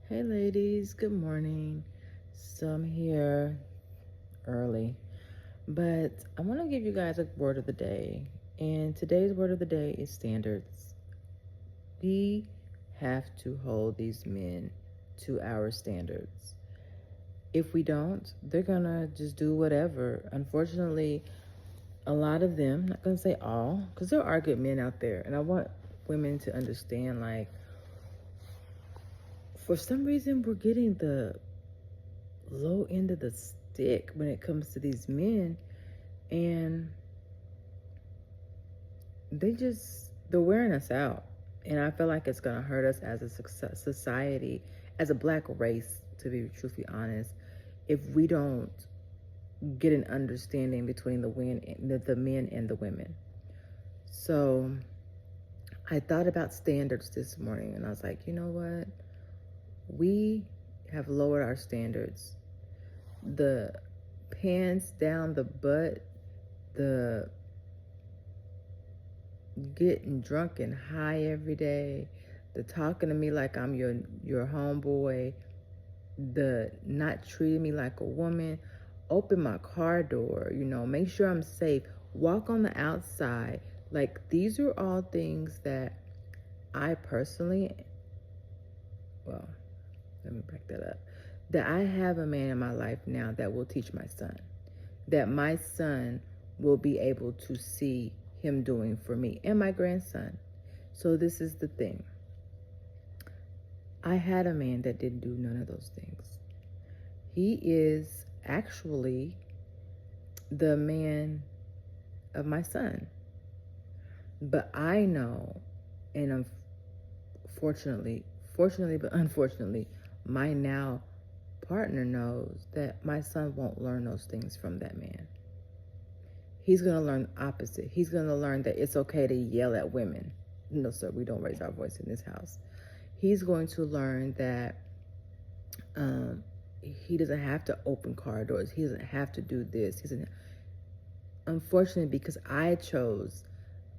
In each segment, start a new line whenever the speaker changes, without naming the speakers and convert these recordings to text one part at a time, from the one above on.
Hey ladies, good morning. So I'm here early, but I want to give you guys a word of the day. And today's word of the day is standards. We have to hold these men to our standards. If we don't, they're gonna just do whatever. Unfortunately, a lot of them, I'm not gonna say all, because there are good men out there, and I want women to understand like, for some reason, we're getting the low end of the stick when it comes to these men, and they're wearing us out. And I feel like it's going to hurt us as a society, as a black race, to be truthfully honest, if we don't get an understanding between the men and the women. So I thought about standards this morning, and I was like, you know what, we have lowered our standards. The pants down the butt, the getting drunk and high every day, the talking to me like I'm your homeboy, the not treating me like a woman, open my car door, make sure I'm safe, walk on the outside. Like, these are all things that I personally, well, let me back that up, that I have a man in my life now that will teach my son, that my son will be able to see him doing for me and my grandson. So this is the thing. I had a man that didn't do none of those things. He is actually the man of my son. But I know, and fortunately but unfortunately, my now partner knows that my son won't learn those things from that man. He's going to learn the opposite. He's going to learn that it's okay to yell at women. No, sir, we don't raise our voice in this house. He's going to learn that he doesn't have to open car doors. He doesn't have to do this. Unfortunately, because I chose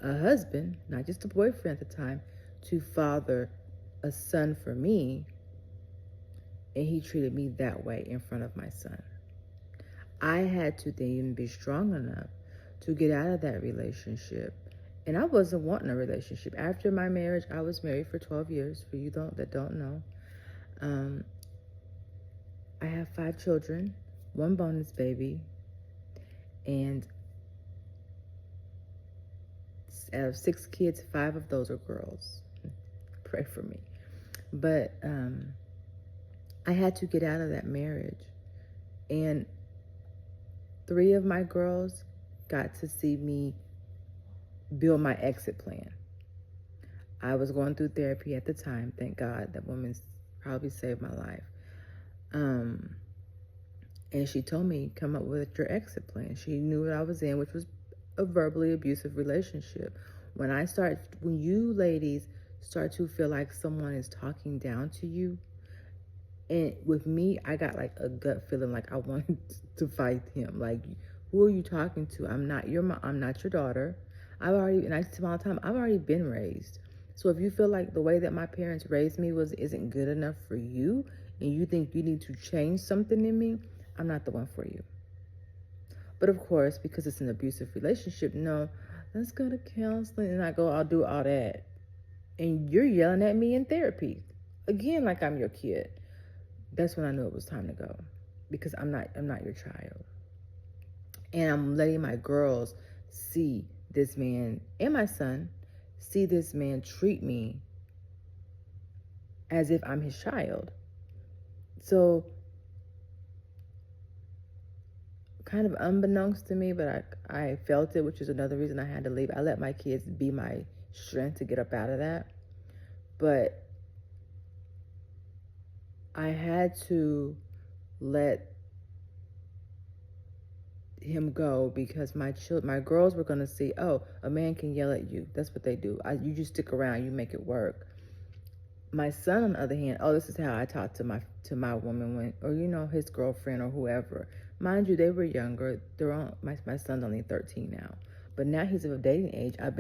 a husband, not just a boyfriend at the time, to father a son for me, and he treated me that way in front of my son. I had to then be strong enough to get out of that relationship. And I wasn't wanting a relationship. After my marriage, I was married for 12 years, for you that don't know. I have 5 children, 1 bonus baby, and out of 6 kids, 5 of those are girls. Pray for me. But I had to get out of that marriage. And 3 of my girls got to see me build my exit plan. I was going through therapy at the time. Thank God, that woman probably saved my life. And she told me, come up with your exit plan. She knew what I was in, which was a verbally abusive relationship. When you ladies start to feel like someone is talking down to you, and with me, I got like a gut feeling like I wanted to fight him. Like, who are you talking to? I'm not your mom. I'm not your daughter. And I tell all the time, I've already been raised. So if you feel like the way that my parents raised me isn't good enough for you, and you think you need to change something in me, I'm not the one for you. But of course, because it's an abusive relationship, no, let's go to counseling, and I'll do all that. And you're yelling at me in therapy. Again, like I'm your kid. That's when I knew it was time to go, because I'm not your child. And I'm letting my girls see this man, and my son see this man treat me as if I'm his child. So, kind of unbeknownst to me, but I felt it, which is another reason I had to leave. I let my kids be my strength to get up out of that. But I had to let him go, because my girls were going to see, oh, a man can yell at you. That's what they do. You just stick around, you make it work. My son, on the other hand, oh, this is how I talk to my woman, or his girlfriend or whoever. Mind you, they were younger. My son's only 13 now, but now he's of a dating age. I've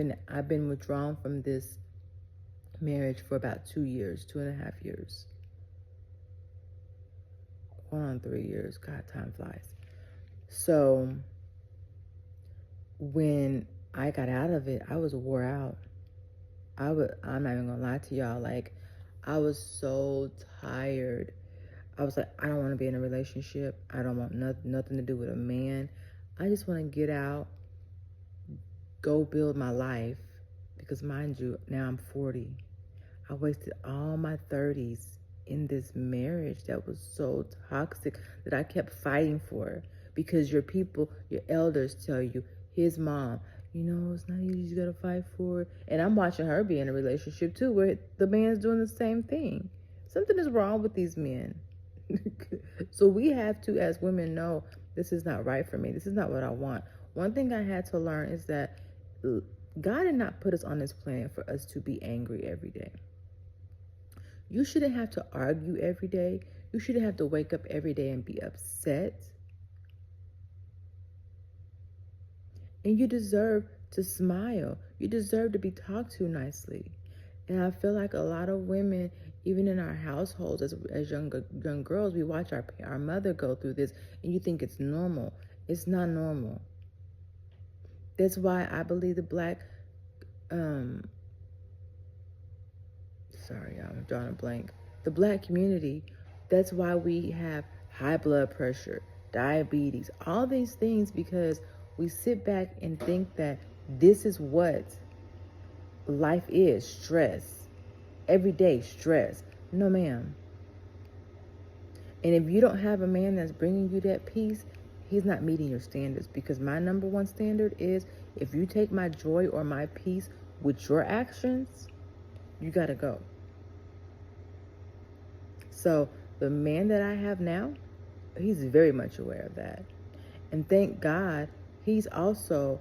been withdrawn from this marriage for about 2 years, 2.5 years. going on 3 years. God, time flies. So when I got out of it, I was wore out. I'm not even gonna lie to y'all. Like, I was so tired. I was like, I don't want to be in a relationship. I don't want nothing to do with a man. I just want to get out, go build my life. Because mind you, now I'm 40. I wasted all my 30s in this marriage that was so toxic that I kept fighting for. Because your people, your elders tell you, his mom, it's not easy, you gotta fight for it. And I'm watching her be in a relationship too, where the man's doing the same thing. Something is wrong with these men. So we have to, as women, know this is not right for me. This is not what I want. One thing I had to learn is that God did not put us on this planet for us to be angry every day. You shouldn't have to argue every day. You shouldn't have to wake up every day and be upset. And you deserve to smile. You deserve to be talked to nicely. And I feel like a lot of women, even in our households, as young girls, we watch our mother go through this, and you think it's normal. It's not normal. That's why I believe the black, sorry, I'm drawing a blank. The black community, that's why we have high blood pressure, diabetes, all these things, because we sit back and think that this is what life is, stress. Everyday stress. No, ma'am. And if you don't have a man that's bringing you that peace, he's not meeting your standards. Because my number one standard is, if you take my joy or my peace with your actions, you got to go. So the man that I have now, he's very much aware of that. And thank God, he's also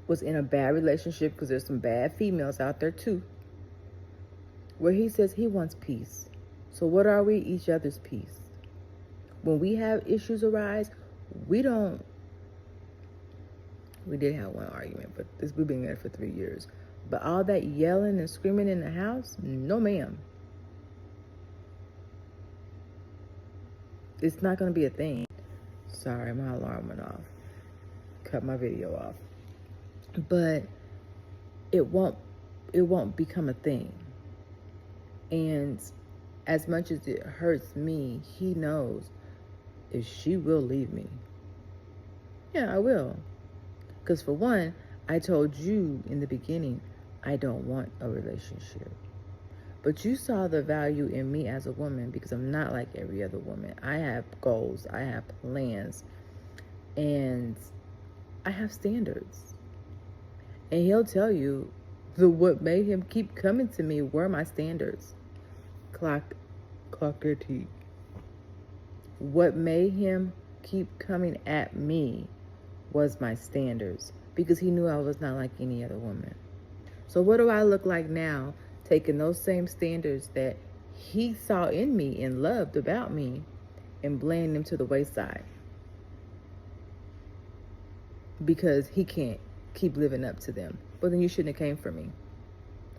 was in a bad relationship, because there's some bad females out there too, where he says he wants peace. So what are we? Each other's peace. When we have issues arise, we did have one argument, but we've been there for 3 years. But all that yelling and screaming in the house, no ma'am. It's not going to be a thing. Sorry, my alarm went off. Cut my video off. But it won't become a thing. And as much as it hurts me, he knows if she will leave me. Yeah, I will. Because for one, I told you in the beginning, I don't want a relationship. But you saw the value in me as a woman, because I'm not like every other woman. I have goals, I have plans, and I have standards. And he'll tell you what made him keep coming to me were my standards. Clock their teeth. What made him keep coming at me was my standards, because he knew I was not like any other woman. So what do I look like now, taking those same standards that he saw in me and loved about me and laying them to the wayside? Because he can't keep living up to them. Well, then you shouldn't have came for me.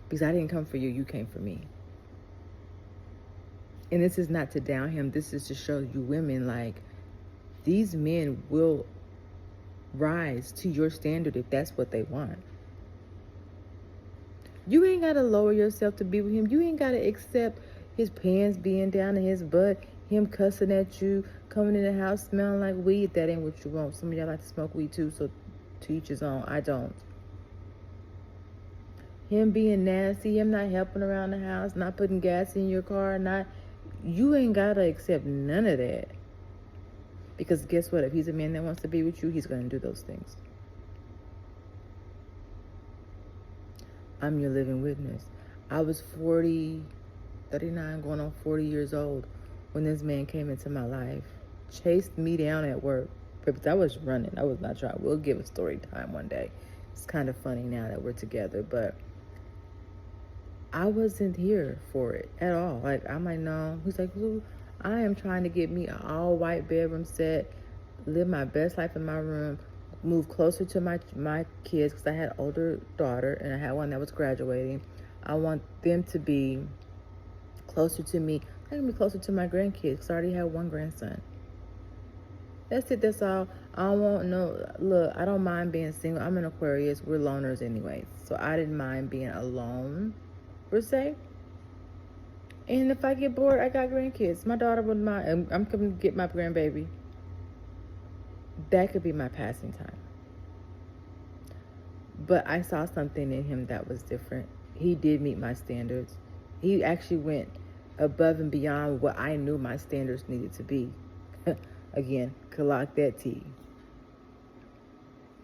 Because I didn't come for you, you came for me. And this is not to down him. This is to show you women, like, these men will rise to your standard if that's what they want. You ain't got to lower yourself to be with him. You ain't got to accept his pants being down in his butt, him cussing at you, coming in the house smelling like weed. That ain't what you want. Some of y'all like to smoke weed too, so to each his own. I don't. Him being nasty, him not helping around the house, not putting gas in your car, you ain't got to accept none of that. Because guess what? If he's a man that wants to be with you, he's going to do those things. I'm your living witness. I was 39, going on 40 years old when this man came into my life. Chased me down at work. Because I was running. I was not trying. We'll give a story time one day. It's kind of funny now that we're together. But I wasn't here for it at all. Like, I'm like, no. He's like, well, I am trying to get me an all-white bedroom set, live my best life in my room, move closer to my kids, because I had an older daughter and I had one that was graduating. I want them to be closer to me I can be closer to my grandkids because I already have one grandson. That's it. That's all. I don't want no. Look, I don't mind being single. I'm an Aquarius. We're loners anyways, so I didn't mind being alone, per se. And if I get bored, I got grandkids. My daughter wouldn't mind. I'm coming to get my grandbaby. That could be my passing time. But I saw something in him that was different. He did meet my standards. He actually went above and beyond what I knew my standards needed to be. Again, clock that T.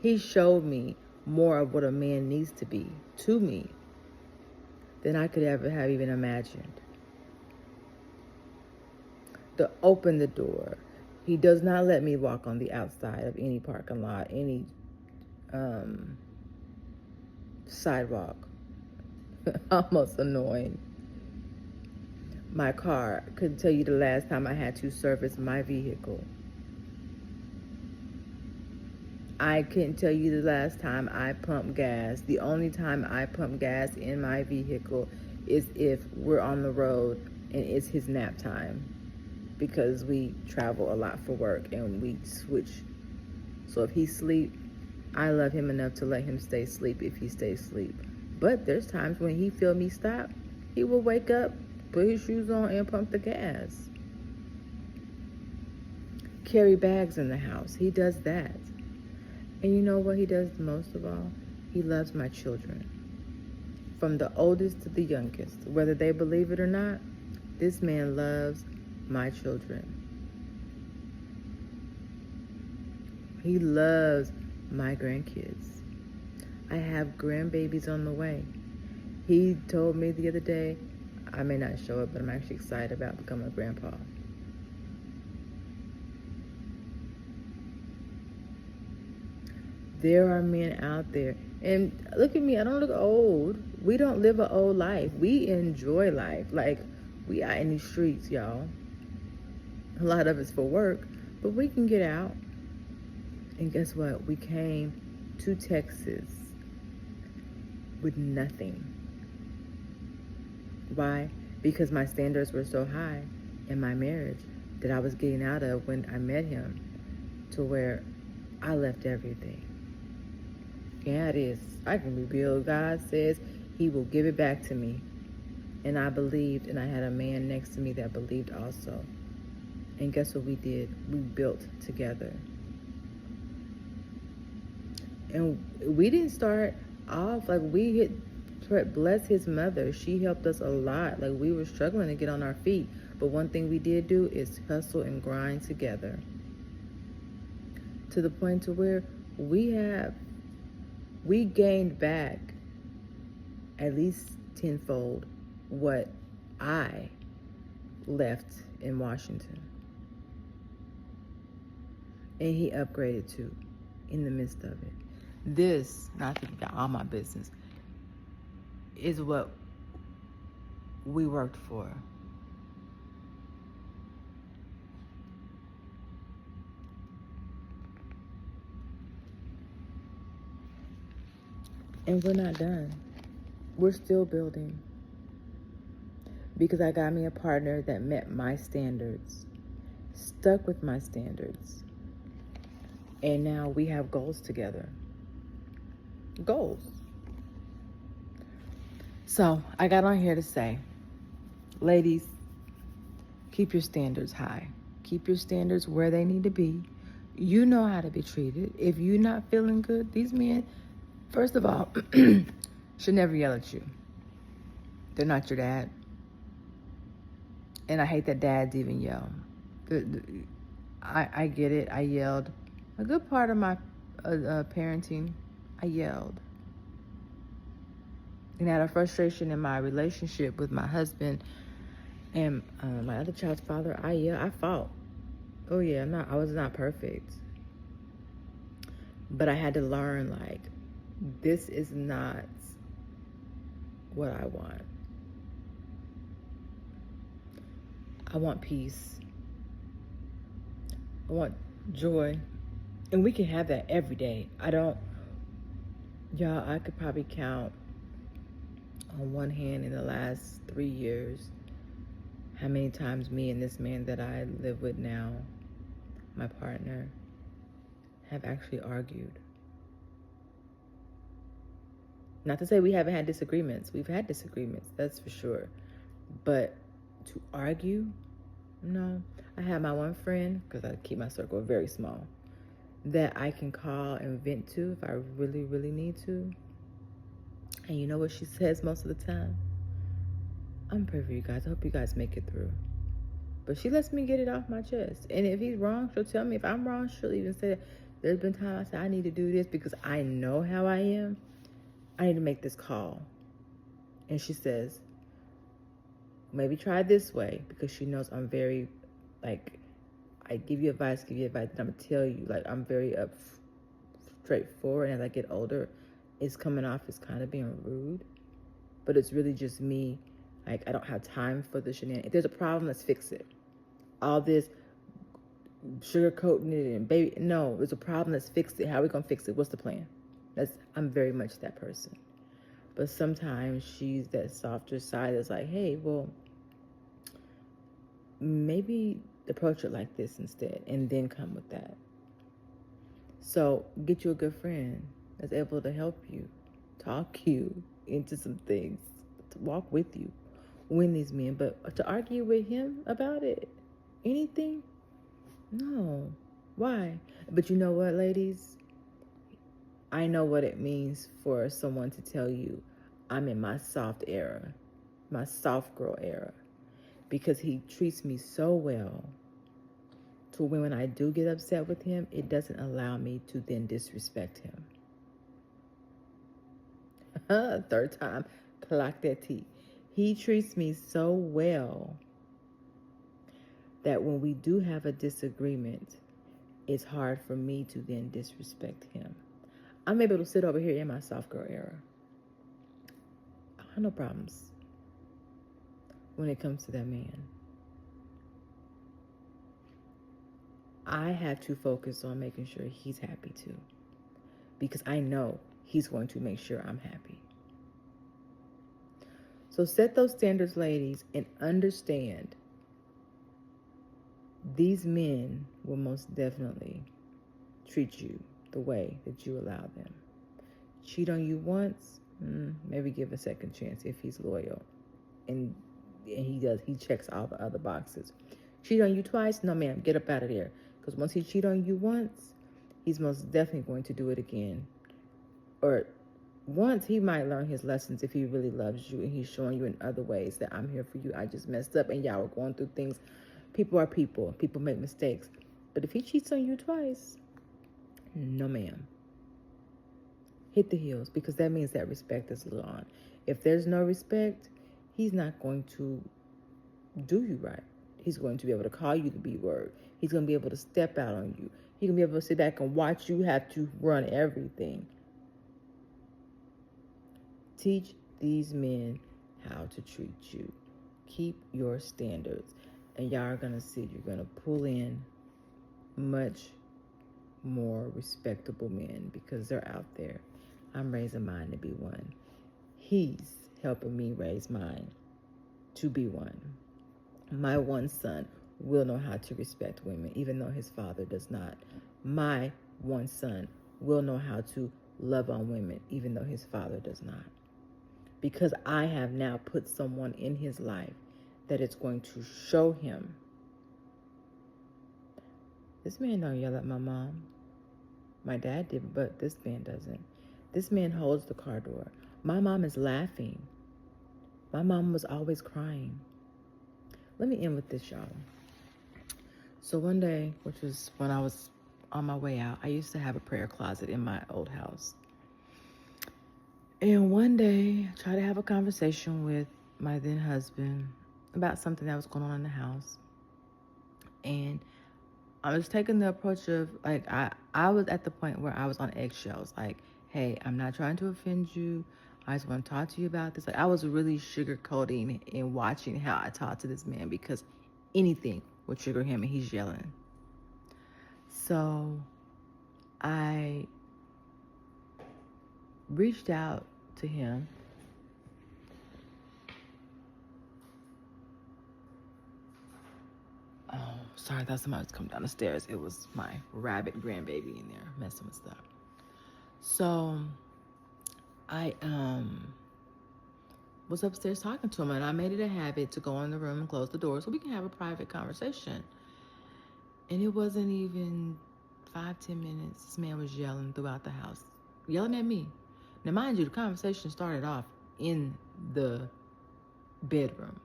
He showed me more of what a man needs to be to me than I could ever have even imagined. To open the door. He does not let me walk on the outside of any parking lot, any sidewalk. Almost annoying. My car, couldn't tell you the last time I had to service my vehicle. I couldn't tell you the last time I pumped gas. The only time I pump gas in my vehicle is if we're on the road and it's his nap time, because we travel a lot for work and we switch. So if he sleep, I love him enough to let him stay asleep if he stays asleep. But there's times when he feel me stop, he will wake up, put his shoes on, and pump the gas. Carry bags in the house. He does that. And you know what he does most of all? He loves my children. From the oldest to the youngest. Whether they believe it or not, this man loves my children. He loves my grandkids. I have grandbabies on the way. He told me the other day, I may not show it, but I'm actually excited about becoming a grandpa. There are men out there, and look at me, I don't look old. We don't live an old life. We enjoy life. Like, we out in these streets, y'all. A lot of it's for work, but we can get out. And guess what? We came to Texas with nothing. Why? Because my standards were so high in my marriage that I was getting out of when I met him, to where I left everything. Yeah, it is. I can rebuild. God says he will give it back to me. And I believed, and I had a man next to me that believed also. And guess what we did? We built together. And we didn't start off like bless his mother. She helped us a lot. Like, we were struggling to get on our feet. But one thing we did do is hustle and grind together. To the point to where we gained back at least tenfold what I left in Washington. And he upgraded too, in the midst of it. This, not to get all my business, is what we worked for. And we're not done. We're still building. Because I got me a partner that met my standards, stuck with my standards. And now we have goals together. Goals. So I got on here to say, ladies, keep your standards high. Keep your standards where they need to be. You know how to be treated. If you're not feeling good, these men, first of all, should never yell at you. They're not your dad. And I hate that dads even yell. I get it. I yelled. A good part of my parenting, I yelled. And out of frustration in my relationship with my husband and my other child's father, I yelled. I fought. Oh yeah, I was not perfect. But I had to learn, like, this is not what I want. I want peace. I want joy. And we can have that every day. I could probably count on one hand in the last 3 years how many times me and this man that I live with now, my partner, have actually argued. Not to say we haven't had disagreements. We've had disagreements, that's for sure. But to argue, no. I have my one friend, because I keep my circle very small, that I can call and vent to if I really, really need to. And you know what she says most of the time? I'm praying for you guys. I hope you guys make it through. But she lets me get it off my chest. And if he's wrong, she'll tell me. If I'm wrong, she'll even say, there's been times I said, I need to do this because I know how I am. I need to make this call. And she says, maybe try this way, because she knows I'm very, like, I give you advice, and I'm going to tell you, like, I'm very straightforward. And as I get older, it's coming off as kind of being rude. But it's really just me. Like, I don't have time for the shenanigans. If there's a problem, let's fix it. All this sugarcoating it and baby, no, there's a problem, let's fix it. How are we going to fix it? What's the plan? I'm very much that person. But sometimes she's that softer side that's like, hey, well, maybe approach it like this instead, and then come with that. So get you a good friend that's able to help you, talk you into some things, to walk with you, win these men. But to argue with him about it, anything, no. Why? But you know what, ladies? I know what it means for someone to tell you, I'm in my soft era, my soft girl era, because he treats me so well to when I do get upset with him, it doesn't allow me to then disrespect him. Third time, clock that T. He treats me so well that when we do have a disagreement, it's hard for me to then disrespect him. I'm able to sit over here in my soft girl era. I have no problems when it comes to that man. I have to focus on making sure he's happy too, because I know he's going to make sure I'm happy. So set those standards, ladies, and understand these men will most definitely treat you the way that you allow them. Cheat on you once, maybe give a second chance if he's loyal. And he checks all the other boxes. Cheat on you twice? No, ma'am, get up out of there. Because once he cheats on you once, he's most definitely going to do it again. Or once, he might learn his lessons if he really loves you and he's showing you in other ways that I'm here for you. I just messed up and y'all are going through things. People are people. People make mistakes. But if he cheats on you twice, no, ma'am. Hit the heels, because that means that respect is gone. If there's no respect, he's not going to do you right. He's going to be able to call you the B word. He's going to be able to step out on you. He's going to be able to sit back and watch you have to run everything. Teach these men how to treat you. Keep your standards. And y'all are going to see, you're going to pull in much more respectable men, because they're out there. I'm raising mine to be one. He's helping me raise mine to be one. My one son will know how to respect women, even though his father does not. My one son will know how to love on women, even though his father does not. Because I have now put someone in his life that is going to show him. This man don't yell at my mom. My dad did, but this man doesn't. This man holds the car door. My mom is laughing. My mom was always crying. Let me end with this, y'all. So one day, which was when I was on my way out, I used to have a prayer closet in my old house. And one day, I tried to have a conversation with my then husband about something that was going on in the house. And I was taking the approach of, like, I was at the point where I was on eggshells. Like, hey, I'm not trying to offend you. I just want to talk to you about this. Like, I was really sugarcoating and watching how I talked to this man, because anything would trigger him and he's yelling. So I reached out to him Sorry, I thought somebody was coming down the stairs. It was my rabbit grandbaby in there messing with stuff. So I was upstairs talking to him, and I made it a habit to go in the room and close the door so we can have a private conversation. And it wasn't even 5-10 minutes. This man was yelling throughout the house, yelling at me. Now, mind you, the conversation started off in the bedroom.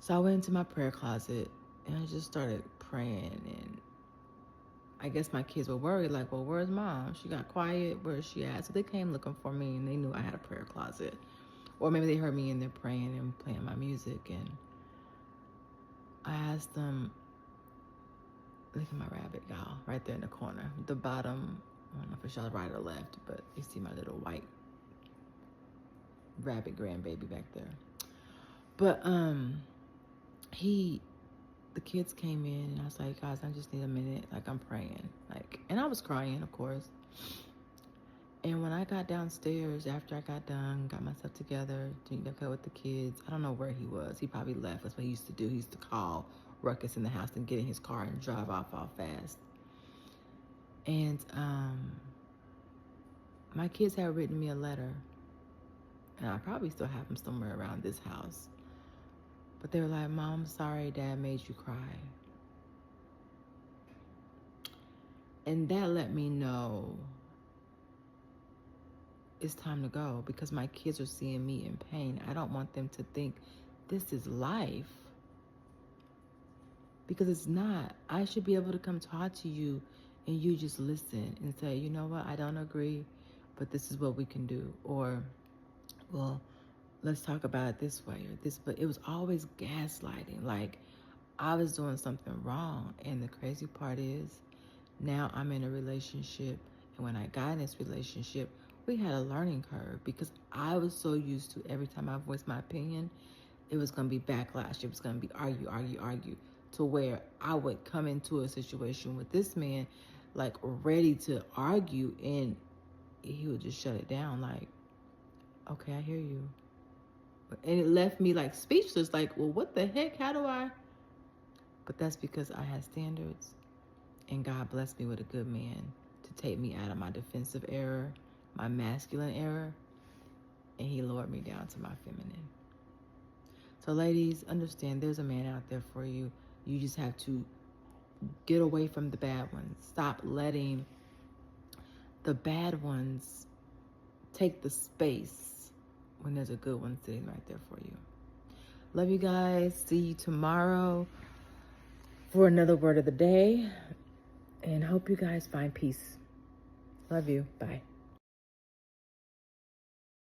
So I went into my prayer closet and I just started praying. And I guess my kids were worried, like, well, where's mom? She got quiet. Where is she at? So they came looking for me, and they knew I had a prayer closet. Or maybe they heard me in there praying and playing my music. And I asked them, look at my rabbit, y'all, right there in the corner. The bottom, I don't know if it's y'all right or left, but you see my little white rabbit grandbaby back there. But the kids came in, and I was like, guys, I just need a minute. Like, I'm praying. Like, and I was crying, of course. And when I got downstairs, after I got done, got myself together, drank okay with the kids, I don't know where he was. He probably left. That's what he used to do. He used to call ruckus in the house and get in his car and drive off all fast. And my kids had written me a letter, and I probably still have them somewhere around this house. But they were like, Mom, I'm sorry Dad made you cry. And that let me know it's time to go, because my kids are seeing me in pain. I don't want them to think this is life, because it's not. I should be able to come talk to you and you just listen and say, you know what, I don't agree, but this is what we can do. Or, well, let's talk about it this way or this. But it was always gaslighting, like I was doing something wrong. And the crazy part is, now I'm in a relationship, and when I got in this relationship, we had a learning curve, because I was so used to every time I voiced my opinion, it was going to be backlash. It was going to be argue, to where I would come into a situation with this man, like ready to argue, and he would just shut it down, like, okay, I hear you. And it left me like speechless, like, well, what the heck? How do I? But that's because I had standards, and God blessed me with a good man to take me out of my defensive error, my masculine error, and he lowered me down to my feminine. So ladies, understand there's a man out there for you. You just have to get away from the bad ones. Stop letting the bad ones take the space when there's a good one sitting right there for you. Love you guys. See you tomorrow for another word of the day. And hope you guys find peace. Love you. Bye.